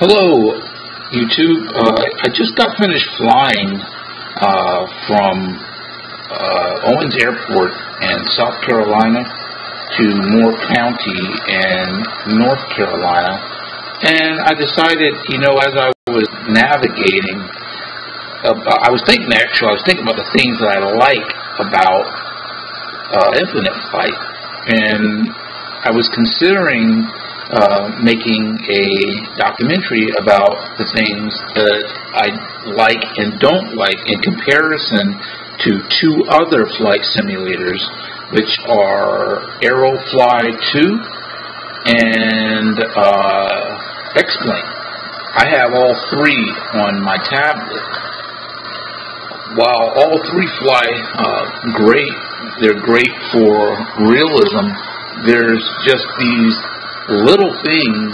Hello, YouTube. I just got finished flying from Owens Airport in South Carolina to Moore County in North Carolina, and I decided, as I was navigating, I was thinking about the things that I like about Infinite Flight, and I was considering making a documentary about the things that I like and don't like in comparison to two other flight simulators, which are Aerofly 2 and XPlane. I have all three on my tablet. While all three fly great, they're great for realism, there's just these little things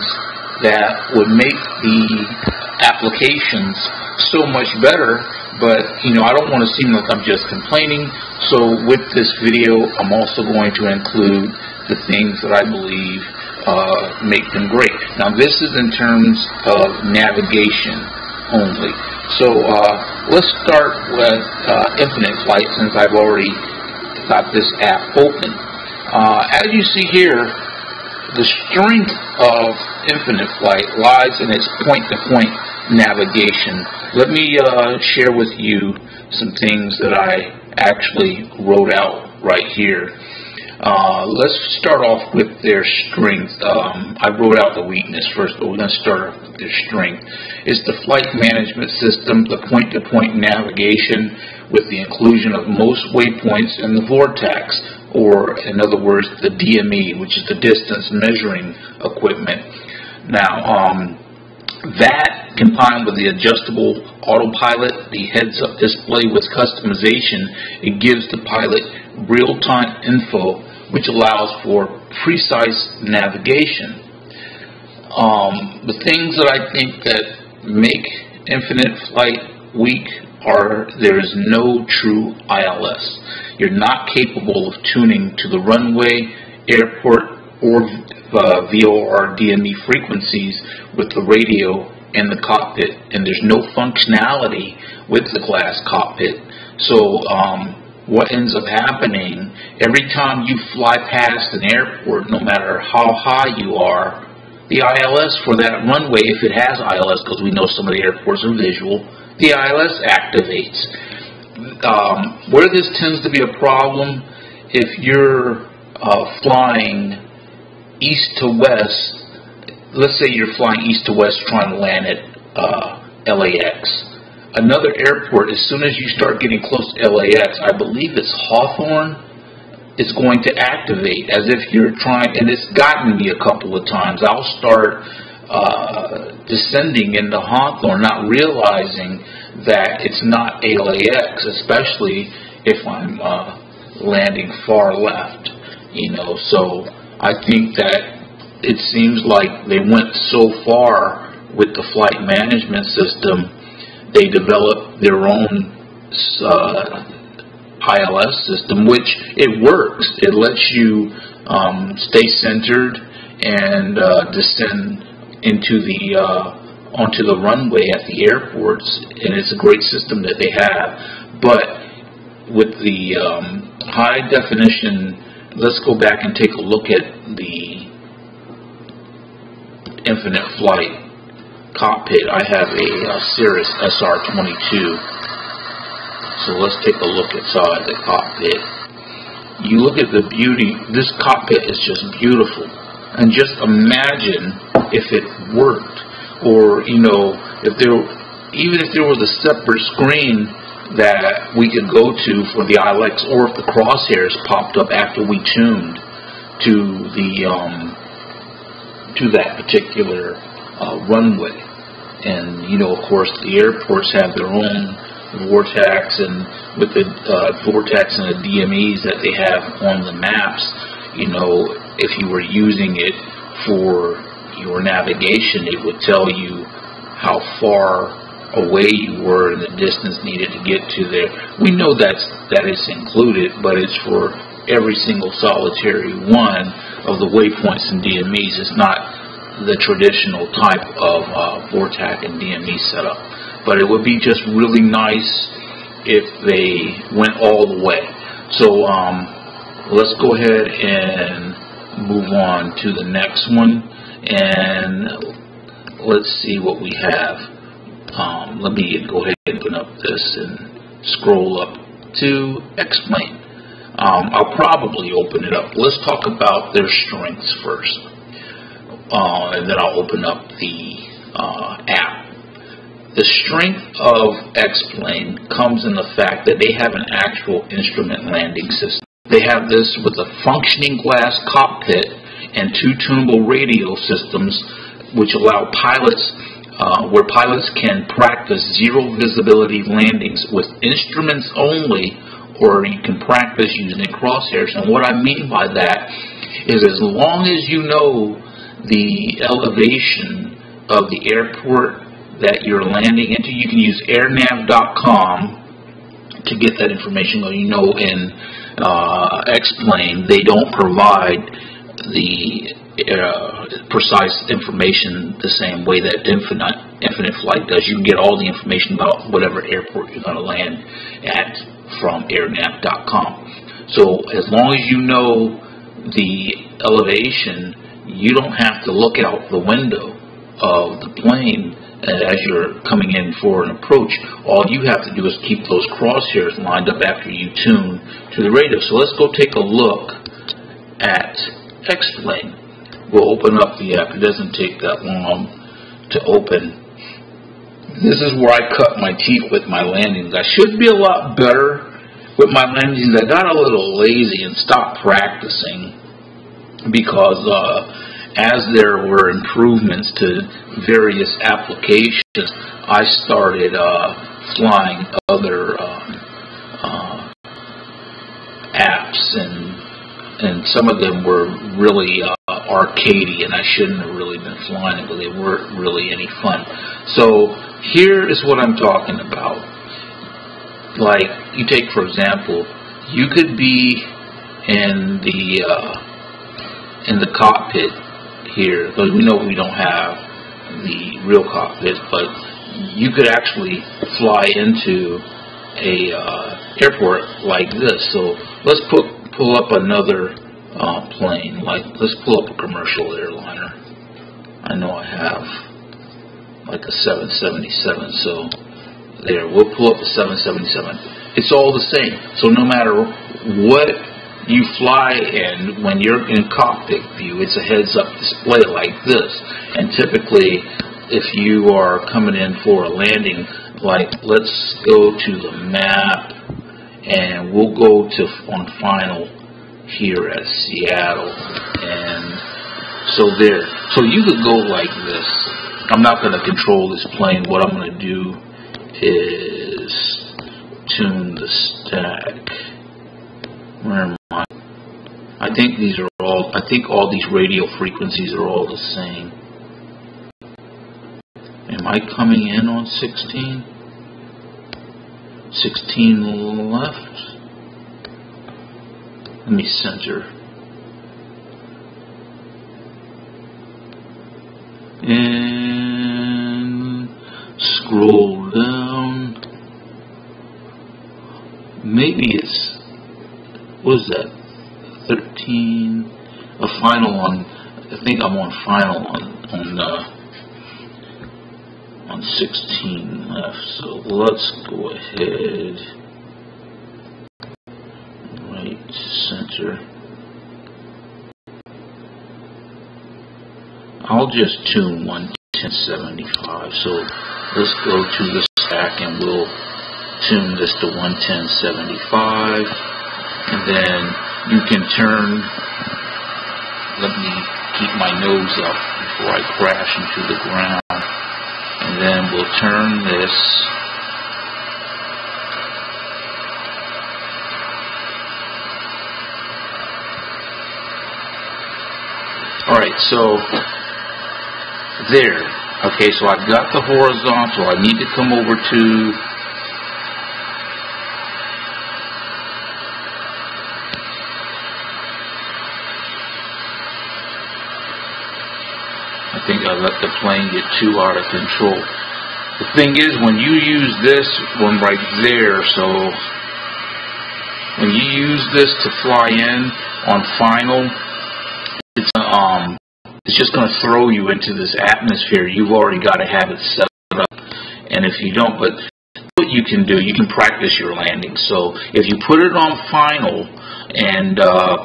that would make the applications so much better, but I don't want to seem like I'm just complaining. So with this video, I'm also going to include the things that I believe make them great. Now this is in terms of navigation only. So let's start with Infinite Flight, since I've already got this app open. As you see here, the strength of Infinite Flight lies in its point-to-point navigation. Let me share with you some things that I actually wrote out right here. Let's start off with their strength. I wrote out the weakness first, but we're going to start off with their strength. It's the flight management system, the point-to-point navigation with the inclusion of most waypoints in the vortex, or in other words, the DME, which is the distance measuring equipment. Now, that combined with the adjustable autopilot, the heads-up display with customization, it gives the pilot real-time info, which allows for precise navigation. The things that I think that make Infinite Flight weak are there is no true ILS. You're not capable of tuning to the runway, airport, or VOR DME frequencies with the radio and the cockpit, and there's no functionality with the glass cockpit. So what ends up happening, every time you fly past an airport, no matter how high you are, the ILS for that runway, if it has ILS, because we know some of the airports are visual, the ILS activates. Where this tends to be a problem, if you're flying east to west, let's say you're flying east to west trying to land at LAX. Another airport, as soon as you start getting close to LAX, I believe it's Hawthorne, is going to activate as if you're trying, and it's gotten me a couple of times. I'll start descending into Hawthorne, not realizing that it's not LAX, especially if I'm landing far left, So I think that it seems like they went so far with the flight management system, they developed their own ILS system, which it works. It lets you stay centered and descend into onto the runway at the airports, and it's a great system that they have. But with the high definition, let's go back and take a look at the Infinite Flight cockpit. I have a Cirrus SR-22, so let's take a look inside the cockpit. You look at the beauty. This cockpit is just beautiful, and just imagine if it worked. Or, if there was a separate screen that we could go to for the ILX, or if the crosshairs popped up after we tuned to that particular runway. And, of course, the airports have their own vortex, and with the vortex and the DMEs that they have on the maps, if you were using it for your navigation, it would tell you how far away you were and the distance needed to get to there. We know that is included, but it's for every single solitary one of the waypoints and DMEs. It's not the traditional type of VORTAC and DME setup. But it would be just really nice if they went all the way. So let's go ahead and move on to the next one, and let's see what we have. Let me go ahead and open up this and scroll up to XPlane. I'll probably open it up. Let's talk about their strengths first, and then I'll open up the app. The strength of XPlane comes in the fact that they have an actual instrument landing system. They have this with a functioning glass cockpit and 2 tunable radio systems, which allow pilots, where pilots can practice zero visibility landings with instruments only, or you can practice using crosshairs. And what I mean by that is, as long as you know the elevation of the airport that you're landing into, you can use airnav.com to get that information. You know, in XPlane, they don't provide the precise information the same way that Infinite Flight does. You can get all the information about whatever airport you're going to land at from airnav.com. So as long as you know the elevation, you don't have to look out the window of the plane as you're coming in for an approach. All you have to do is keep those crosshairs lined up after you tune to the radio. So let's go take a look at XPlane. We'll open up the app. It doesn't take that long to open. This is where I cut my teeth with my landings. I should be a lot better with my landings. I got a little lazy and stopped practicing because as there were improvements to various applications, I started flying other apps, and some of them were really arcadey, and I shouldn't have really been flying it, but they weren't really any fun. So here is what I'm talking about. Like, you take, for example, you could be in the cockpit here, because we know we don't have the real cockpit, but you could actually fly into a airport like this. So let's pull up another plane. Like, let's pull up a commercial airliner. I know I have like a 777, so there, we'll pull up the 777. It's all the same. So no matter what you fly in, when you're in cockpit view, it's a heads-up display like this. And typically, if you are coming in for a landing, like, let's go to the map, and we'll go to on final here at Seattle, and so there. So you could go like this. I'm not going to control this plane. What I'm going to do is tune the stack. Where am I? I think these are all. I think all these radio frequencies are all the same. Am I coming in on 16? 16 left. Let me center. And scroll down. Maybe it's, what is that? 13. A final on. I think I'm on final on 16 left. So let's go ahead. Right center. I'll just tune 11075. So let's go to the stack and we'll tune this to 11075. And then you can turn. Let me keep my nose up before I crash into the ground. And then we'll turn this. Alright, so there. Okay, so I've got the horizontal. I need to come over to I think let the plane get too out of control. The thing is, when you use this one right there, so when you use this to fly in on final, it's just going to throw you into this atmosphere. You've already got to have it set up. And if you don't, but what you can do, you can practice your landings. So if you put it on final and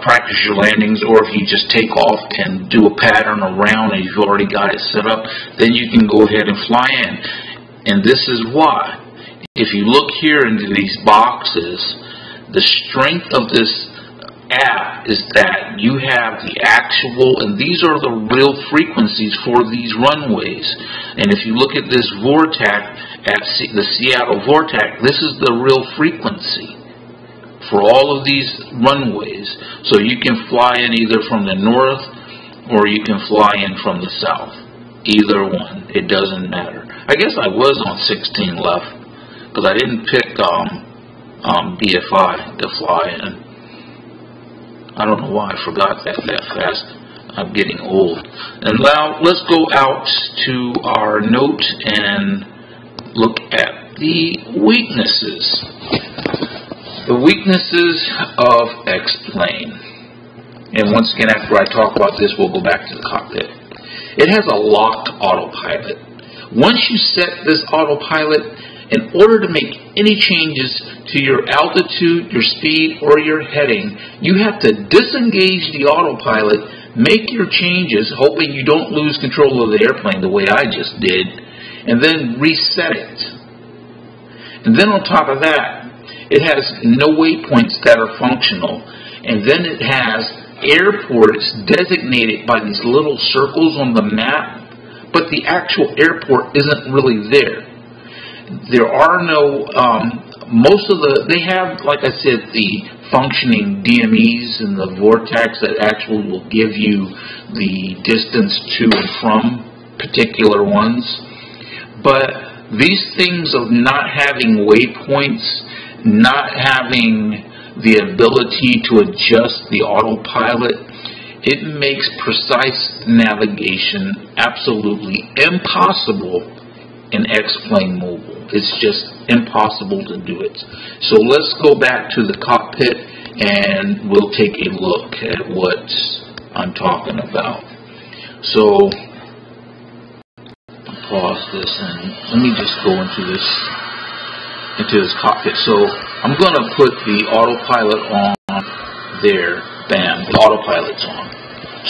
practice your landings, or if you just take off and do a pattern around and you've already got it set up, then you can go ahead and fly in. And this is why. If you look here into these boxes, the strength of this app is that you have the actual, and these are the real frequencies for these runways. And if you look at this vortex, the Seattle vortex, this is the real frequency for all of these runways. So you can fly in either from the north or you can fly in from the south. Either one. It doesn't matter. I guess I was on 16 left because I didn't pick BFI to fly in. I don't know why I forgot that fast. I'm getting old. And now let's go out to our note and look at the weaknesses. The weaknesses of XPlane. And once again, after I talk about this, we'll go back to the cockpit. It has a locked autopilot. Once you set this autopilot, in order to make any changes to your altitude, your speed, or your heading, you have to disengage the autopilot, make your changes, hoping you don't lose control of the airplane the way I just did, and then reset it. And then on top of that, it has no waypoints that are functional. And then it has airports designated by these little circles on the map, but the actual airport isn't really there. There are no, they have, like I said, the functioning DMEs and the vortex that actually will give you the distance to and from particular ones. But these things of not having waypoints, not having the ability to adjust the autopilot, it makes precise navigation absolutely impossible in XPlane Mobile. It's just impossible to do it. So let's go back to the cockpit and we'll take a look at what I'm talking about. So pause this and let me just go into this cockpit. So I'm going to put the autopilot on there. Bam, the autopilot's on.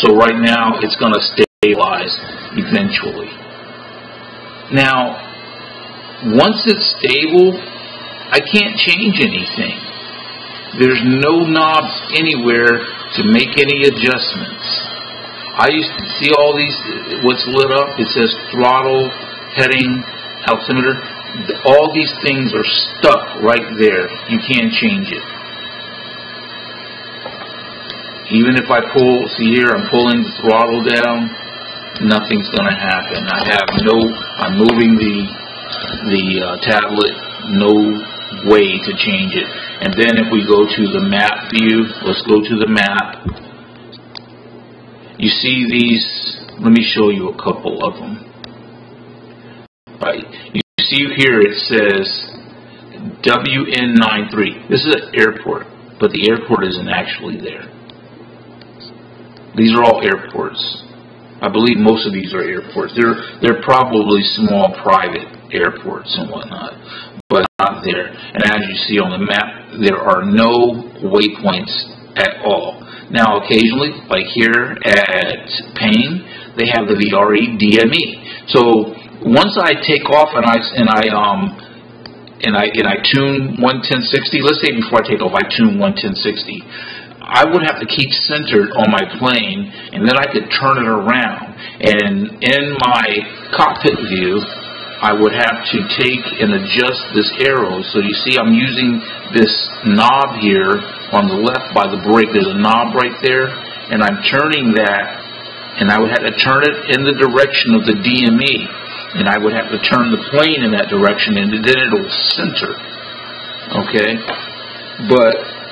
So right now it's going to stabilize eventually. Now, once it's stable, I can't change anything. There's no knobs anywhere to make any adjustments. I used to see all these, what's lit up, it says throttle, heading, altimeter. All these things are stuck right there. You can't change it. Even if I pull, see here, I'm pulling the throttle down, nothing's going to happen. I'm moving the tablet, no way to change it. And then if we go to the map view, let's go to the map. You see these, let me show you a couple of them. Right, you see here it says WN93. This is an airport, but the airport isn't actually there. These are all airports. I believe most of these are airports. They're probably small private airports and whatnot, but not there. And as you see on the map, there are no waypoints at all. Now, occasionally, like here at Payne, they have the VRE DME. So once I take off and I tune 11060, let's say before I take off, I tune 11060. I would have to keep centered on my plane, and then I could turn it around. And in my cockpit view, I would have to take and adjust this arrow. So you see I'm using this knob here on the left by the brake. There's a knob right there, and I'm turning that, and I would have to turn it in the direction of the DME. And I would have to turn the plane in that direction, and then it'll center. Okay? But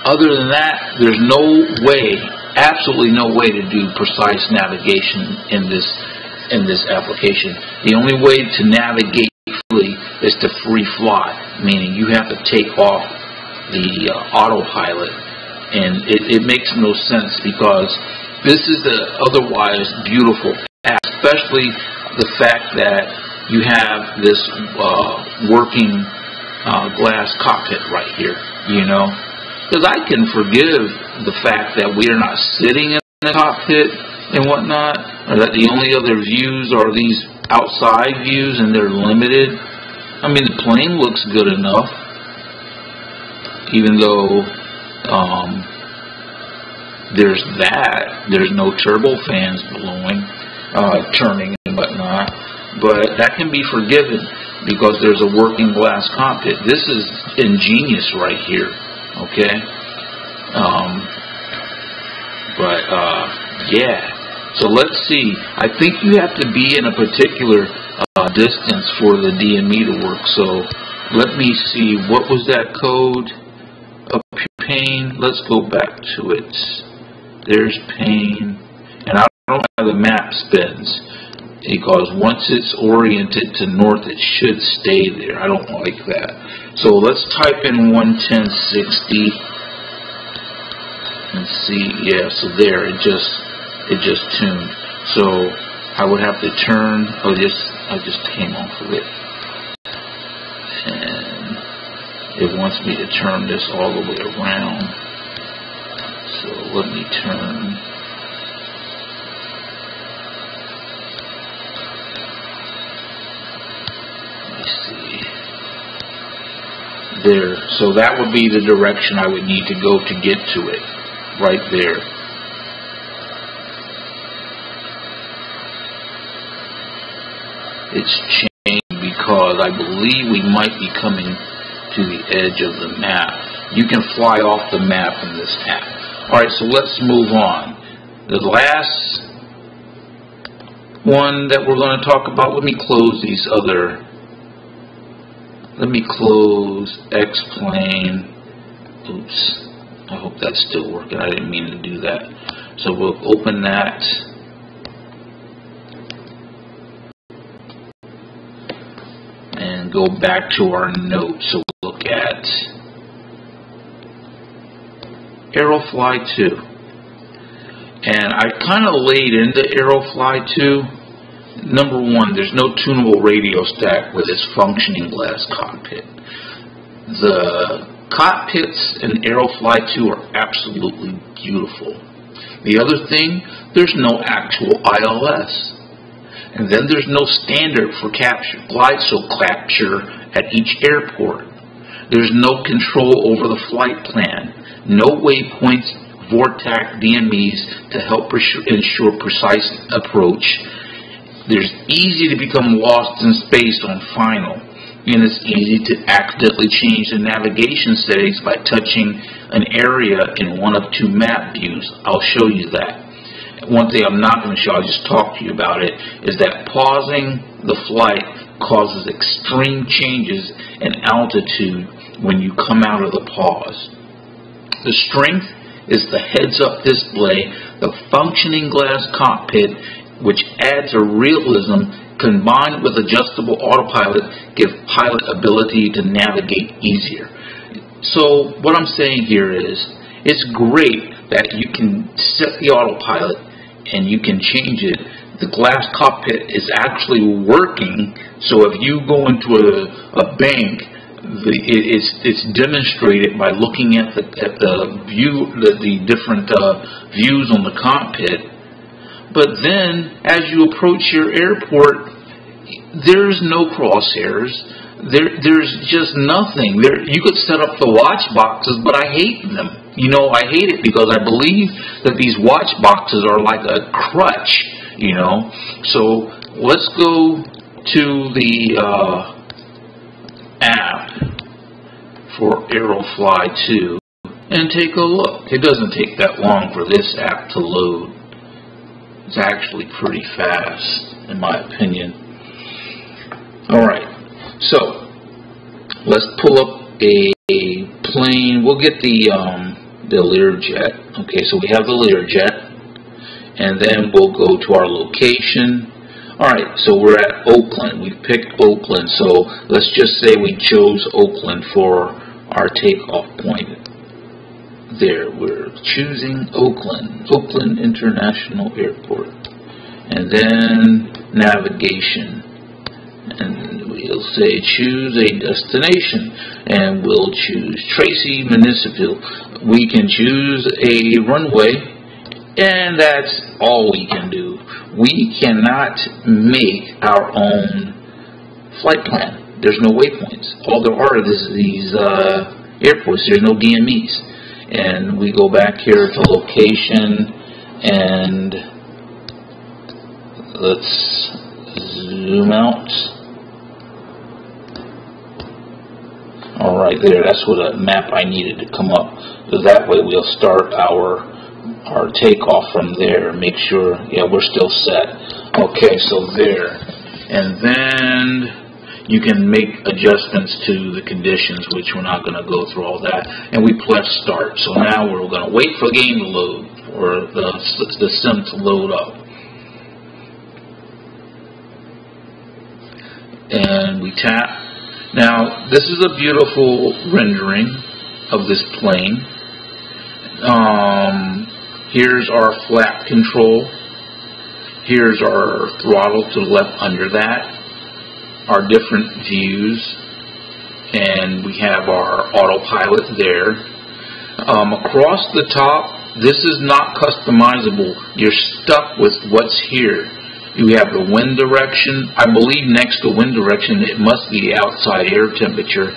other than that, there's no way absolutely no way to do precise navigation in this application. The only way to navigate freely is to free fly, meaning you have to take off the autopilot, and it makes no sense because this is an otherwise beautiful app, especially the fact that you have this working glass cockpit right here, you know. Because I can forgive the fact that we are not sitting in the cockpit and whatnot, or that the only other views are these outside views and they're limited. I mean, the plane looks good enough, even though there's no turbofans blowing, turning and whatnot, but that can be forgiven because there's a working glass cockpit. This is ingenious right here. Okay, yeah, so let's see. I think you have to be in a particular distance for the DME to work, so let me see, what was that code? Up here, pane, let's go back to it. There's pane, and I don't know how the map spins, because once it's oriented to north, it should stay there. I don't like that. So let's type in 11060 and see. Yeah, so there it just tuned. So I would have to turn. I just came off of it, and it wants me to turn this all the way around. So let me turn. There, so that would be the direction I would need to go to get to it, right there. It's changed because I believe we might be coming to the edge of the map. You can fly off the map in this app. Alright, so let's move on. The last one that we're going to talk about, let me close these other. Let me close XPlane. Oops. I hope that's still working. I didn't mean to do that. So we'll open that. And go back to our notes. So we'll look at Aerofly 2. And I kind of laid into Aerofly 2. Number one, there's no tunable radio stack with its functioning glass cockpit. The cockpits in Aerofly 2 are absolutely beautiful. The other thing, there's no actual ILS. And then there's no standard for glide slope capture at each airport. There's no control over the flight plan. No waypoints, vortex, DMEs to help ensure precise approach. There's easy to become lost in space on final, and it's easy to accidentally change the navigation settings by touching an area in one of two map views. I'll show you that. One thing I'm not going to show, I'll just talk to you about it, is that pausing the flight causes extreme changes in altitude when you come out of the pause. The strength is the heads-up display, the functioning glass cockpit, which adds a realism combined with adjustable autopilot, give pilot ability to navigate easier. So what I'm saying here is, it's great that you can set the autopilot and you can change it. The glass cockpit is actually working, so if you go into a bank, it's demonstrated by looking at the view, the different views on the cockpit. But then, as you approach your airport, there's no crosshairs. There's just nothing. You could set up the watch boxes, but I hate them. You know, I hate it because I believe that these watch boxes are like a crutch, you know. So let's go to the app for Aerofly 2 and take a look. It doesn't take that long for this app to load. It's actually pretty fast, in my opinion. Alright, so let's pull up a plane. We'll get the the Learjet. Okay, so we have the Learjet, and then we'll go to our location. Alright, so we're at Oakland. We've picked Oakland, so let's just say we chose Oakland for our takeoff point. There, we're choosing Oakland International Airport. And then navigation. And we'll say choose a destination. And we'll choose Tracy Municipal. We can choose a runway. And that's all we can do. We cannot make our own flight plan. There's no waypoints. All there are is these airports. There's no DMEs. And we go back here to location, and let's zoom out. Alright, there, that's what a map I needed to come up. So that way we'll start our takeoff from there. Make sure, yeah, we're still set. Okay, so there. And then you can make adjustments to the conditions, which we're not going to go through all that. And we press start. So now we're going to wait for the game to load, or the sim to load up. And we tap. Now, this is a beautiful rendering of this plane. Here's our flap control. Here's our throttle to the left under that. Our different views, and we have our autopilot there. Across the top, this is not customizable. You're stuck with what's here. You have the wind direction. I believe next to wind direction, it must be the outside air temperature.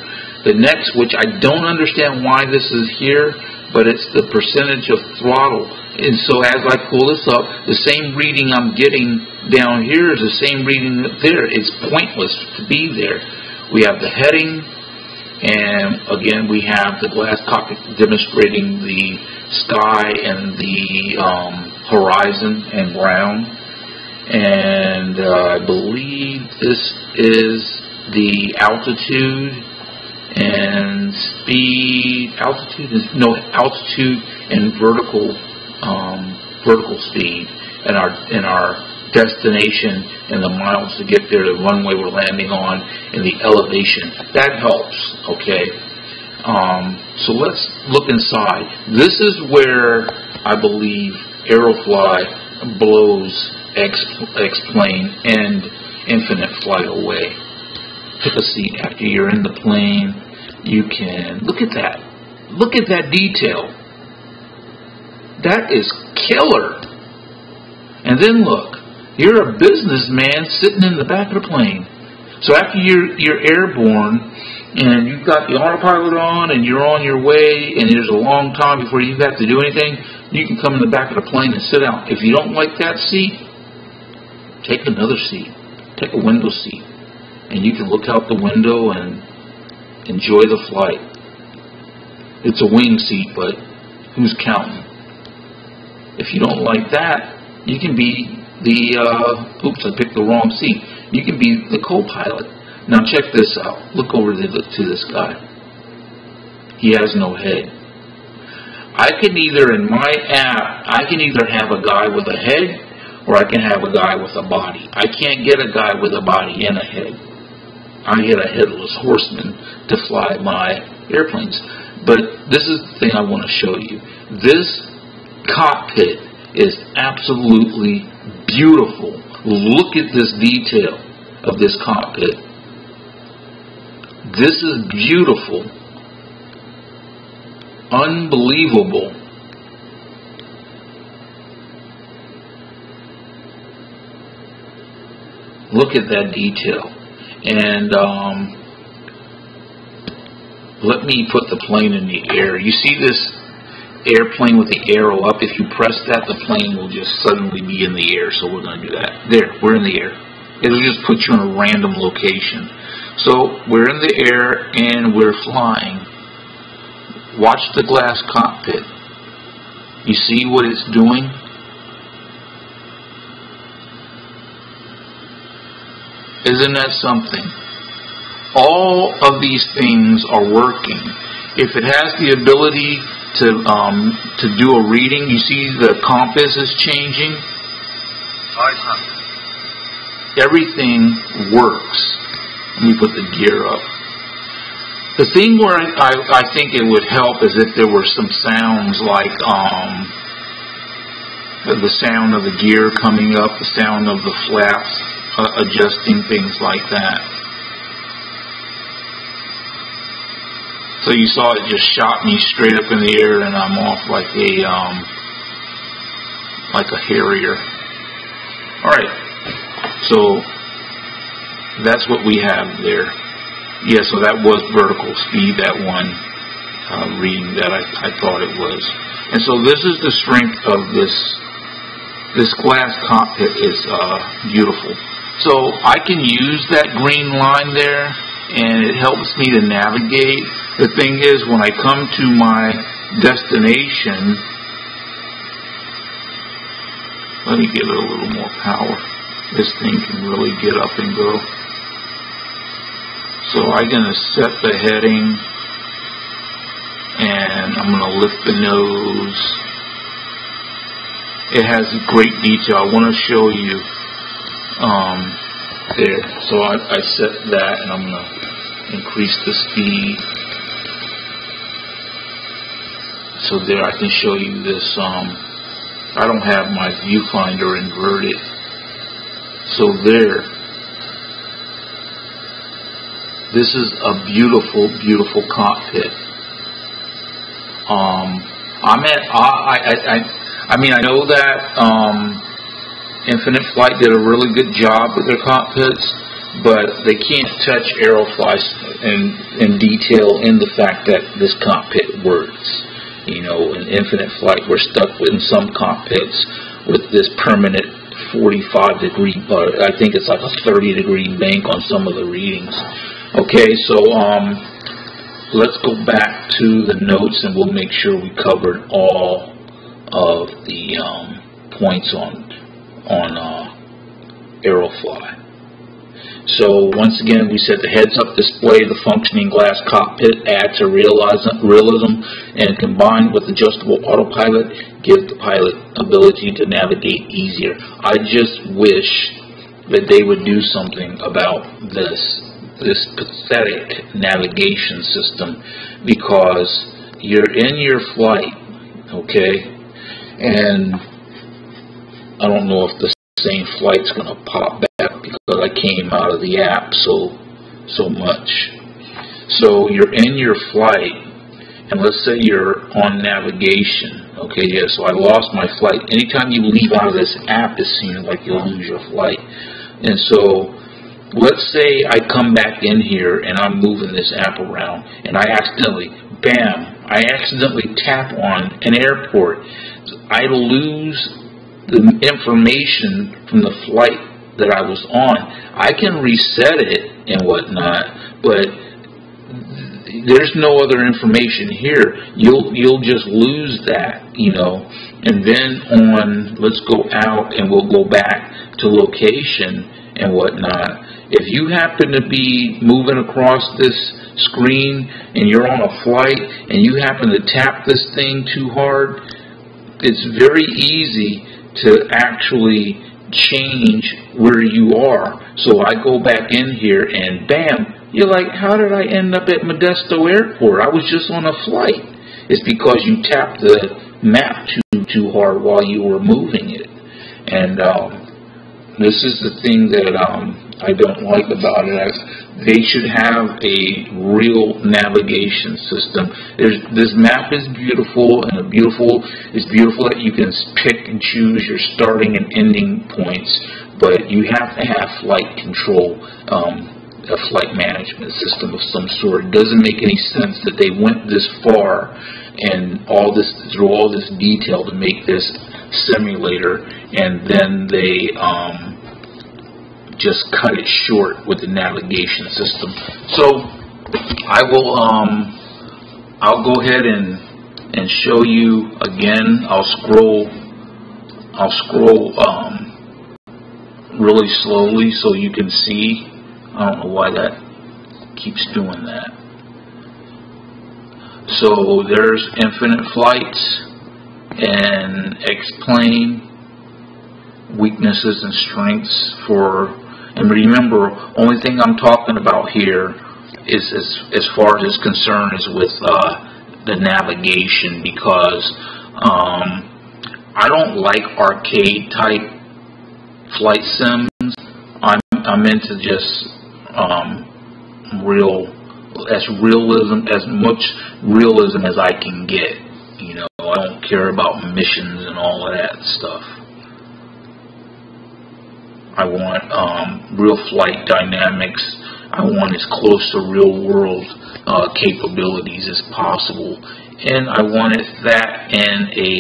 The next, which I don't understand why this is here, but it's the percentage of throttle. And so as I pull this up, the same reading I'm getting down here is the same reading there. It's pointless to be there. We have the heading, and again we have the glass cockpit demonstrating the sky and the horizon and ground. And I believe this is the altitude and speed. Altitude and vertical speed, and our destination, and the miles to get there, the runway we're landing on, and the elevation. That helps. Okay. So let's look inside. This is where I believe Aerofly blows XPlane and Infinite Flight away. Take a seat. After you're in the plane, you can look at that. Look at that detail. That is killer. And then look, you're a businessman sitting in the back of the plane. So after you're airborne and you've got the autopilot on and you're on your way and there's a long time before you have to do anything, you can come in the back of the plane and sit down. If you don't like that seat, take another seat. Take a window seat. And you can look out the window and enjoy the flight. It's a wing seat, but who's counting? If you don't like that, you can be the, oops, I picked the wrong seat. You can be the co-pilot. Now check this out. Look over to this guy. He has no head. I can either, in my app, I can either have a guy with a head, or I can have a guy with a body. I can't get a guy with a body and a head. I get a headless horseman to fly my airplanes. But this is the thing I want to show you. This cockpit is absolutely beautiful. Look at this detail of this cockpit. This is beautiful. Unbelievable. Look at that detail. And let me put the plane in the air. You see this airplane with the arrow up? If you press that, the plane will just suddenly be in the air. So we're going to do that. There, we're in the air. It'll just put you in a random location. So we're in the air and we're flying. Watch the glass cockpit. You see what it's doing? Isn't that something? All of these things are working. If it has the ability to do a reading. You see the compass is changing. Everything works. Let me put the gear up. The thing where I think it would help is if there were some sounds like the sound of the gear coming up, the sound of the flaps adjusting, things like that. So you saw it just shot me straight up in the air, and I'm off like a Harrier. All right, so that's what we have there. Yeah, so that was vertical speed, that one reading that I thought it was. And so this is the strength of this glass cockpit is beautiful. So I can use that green line there, and it helps me to navigate. The thing is, when I come to my destination, let me give it a little more power. This thing can really get up and go. So I'm going to set the heading, and I'm going to lift the nose. It has great detail. I want to show you there. So I set that, and I'm going to increase the speed. So there, I can show you this. I don't have my viewfinder inverted. So there. This is a beautiful, beautiful cockpit. I know that Infinite Flight did a really good job with their cockpits, but they can't touch Aerofly in detail in the fact that this cockpit works. You know, in Infinite Flight, we're stuck in some cockpits with this permanent 45-degree, I think it's like a 30-degree bank on some of the readings. Okay, so let's go back to the notes, and we'll make sure we covered all of the points on Aerofly. So once again, we said the heads-up display, the functioning glass cockpit add to realism, and combined with adjustable autopilot, give the pilot ability to navigate easier. I just wish that they would do something about this pathetic navigation system, because you're in your flight, okay, and I don't know if the same flight's going to pop back because I came out of the app so much. So you're in your flight, and let's say you're on navigation, okay, yeah, so I lost my flight. Anytime you leave out of this app, it seems like you'll lose your flight. And so let's say I come back in here and I'm moving this app around, and I accidentally tap on an airport. I lose the information from the flight that I was on. I can reset it and whatnot, but there's no other information here. You'll just lose that, you know. And then let's go out and we'll go back to location and whatnot. If you happen to be moving across this screen and you're on a flight and you happen to tap this thing too hard, it's very easy to actually change where you are. So I go back in here and bam, you're like, how did I end up at Modesto Airport? I was just on a flight. It's because you tapped the map too hard while you were moving it. And this is the thing that I don't like about it. They should have a real navigation system. This map is beautiful, and it's beautiful that you can pick and choose your starting and ending points, but you have to have flight control, a flight management system of some sort. It doesn't make any sense that they went this far and through all this detail to make this simulator, and then they just cut it short with the navigation system. So I'll go ahead and show you again. I'll scroll really slowly so you can see. I don't know why that keeps doing that. So there's infinite flights and XPlane, weaknesses and strengths for, and remember, only thing I'm talking about here is as far as it's concerned is with the navigation, because I don't like arcade type flight sims. I'm into just as much realism as I can get. You know, I don't care about missions and all of that stuff. I want real flight dynamics. I want as close to real world capabilities as possible, and I wanted that in a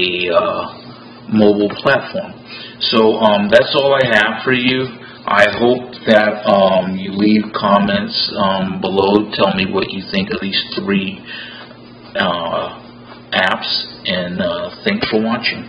mobile platform. So that's all I have for you. I hope that you leave comments below. Tell me what you think of these 3 apps, and thanks for watching.